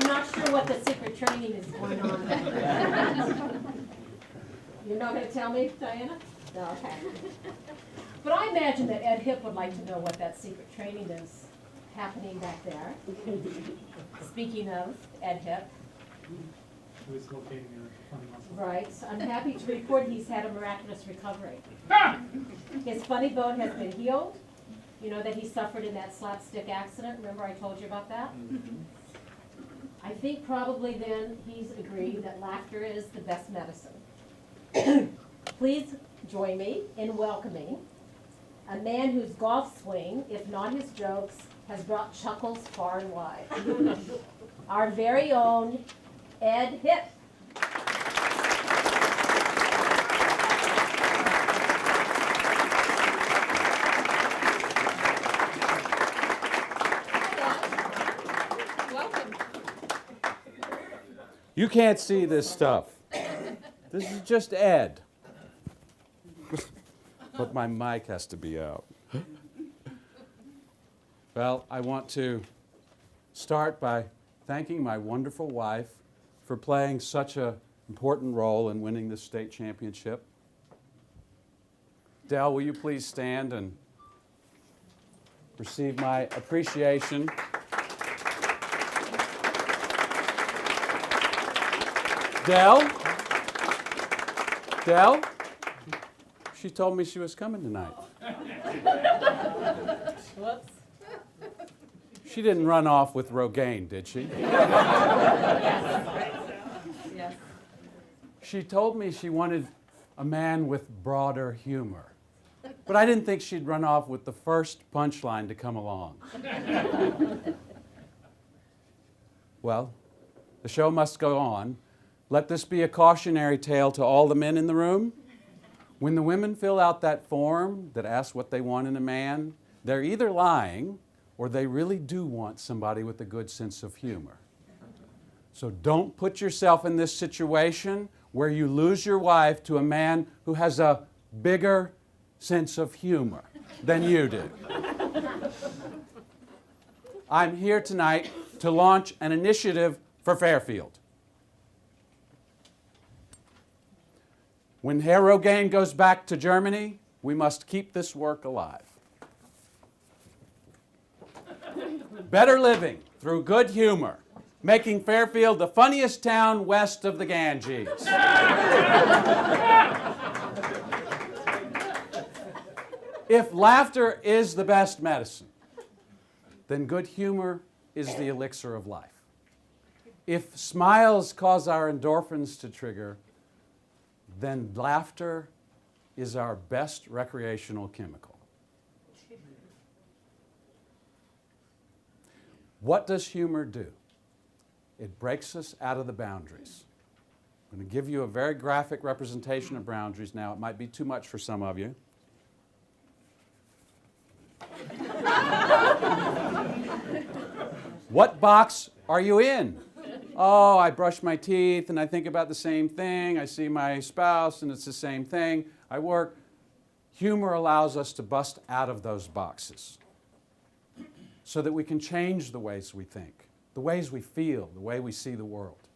I'm not sure what the secret training is going on there. You're not going to tell me, Diana? No, okay. But I imagine that Ed Hipp would like to know what that secret training is happening back there. Speaking of Ed Hipp. Who is locating a funny muscle. Right. I'm happy to report he's had a miraculous recovery. His funny bone has been healed. You know that he suffered in that slapstick accident. Remember I told you about that? I think probably then he's agreed that laughter is the best medicine. Please join me in welcoming a man whose golf swing, if not his jokes, has brought chuckles far and wide. Our very own Ed Hipp. Welcome. You can't see this stuff. This is just Ed. But my mic has to be out. Well, I want to start by thanking my wonderful wife for playing such an important role in winning this state championship. Dell, will you please stand and receive my appreciation? Dell? Dell? She told me she was coming tonight. Whoops. She didn't run off with Rogaine, did she? Yes. She told me she wanted a man with broader humor. But I didn't think she'd run off with the first punchline to come along. Well, the show must go on. Let this be a cautionary tale to all the men in the room. When the women fill out that form that asks what they want in a man, they're either lying or they really do want somebody with a good sense of humor. So don't put yourself in this situation where you lose your wife to a man who has a bigger sense of humor than you do. I'm here tonight to launch an initiative for Fairfield. When Herr Rogaine goes back to Germany, we must keep this work alive. Better living through good humor, making Fairfield the funniest town west of the Ganges. If laughter is the best medicine, then good humor is the elixir of life. If smiles cause our endorphins to trigger, then laughter is our best recreational chemical. What does humor do? It breaks us out of the boundaries. I'm going to give you a very graphic representation of boundaries now. It might be too much for some of you. What box are you in? Oh, I brush my teeth and I think about the same thing. I see my spouse and it's the same thing. I work. Humor allows us to bust out of those boxes so that we can change the ways we think, the ways we feel, the way we see the world.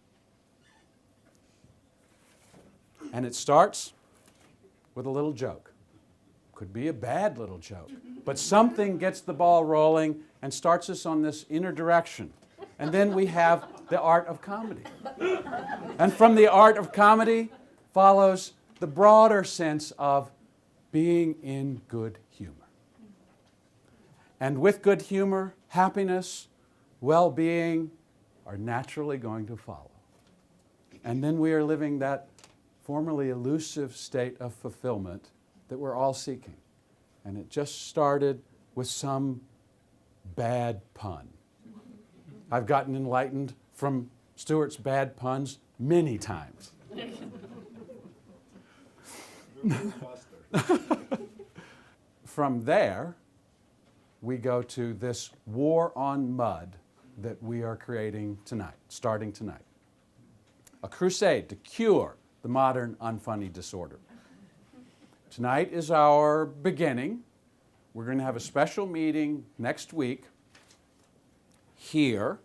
And it starts with a little joke. Could be a bad little joke, but something gets the ball rolling and starts us on this inner direction. And then we have the art of comedy. And from the art of comedy follows the broader sense of being in good humor. And with good humor, happiness, well-being are naturally going to follow. And then we are living that formerly elusive state of fulfillment that we're all seeking. And it just started with some bad pun. I've gotten enlightened from Stuart's bad puns many times. From there, we go to this war on mud that we are creating tonight, starting tonight. A crusade to cure the modern unfunny disorder. Tonight is our beginning. We're going to have a special meeting next week here.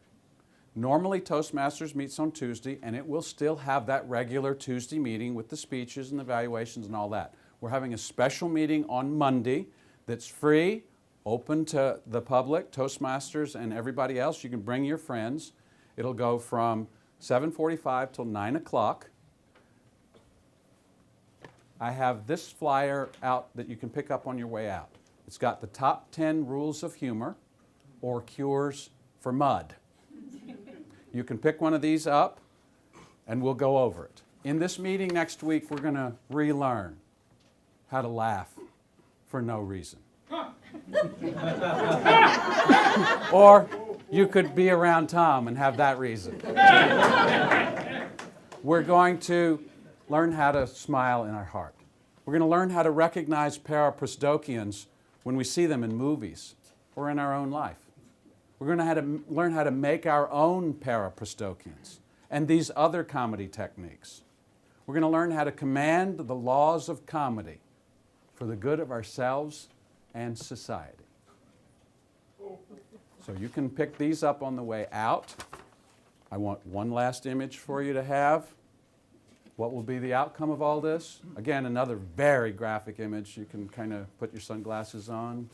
Normally, Toastmasters meets on Tuesday, and it will still have that regular Tuesday meeting with the speeches and the evaluations and all that. We're having a special meeting on Monday that's free, open to the public, Toastmasters and everybody else. You can bring your friends. It'll go from 7:45 till 9 o'clock. I have this flyer out that you can pick up on your way out. It's got the top 10 rules of humor or cures for mud. You can pick one of these up and we'll go over it. In this meeting next week, we're going to relearn how to laugh for no reason. Or you could be around Tom and have that reason. We're going to learn how to smile in our heart. We're going to learn how to recognize paraprosdokians when we see them in movies or in our own life. We're going to learn how to make our own paraprosdokians and these other comedy techniques. We're going to learn how to command the laws of comedy for the good of ourselves and society. So you can pick these up on the way out. I want one last image for you to have. What will be the outcome of all this? Again, another very graphic image. You can kind of put your sunglasses on.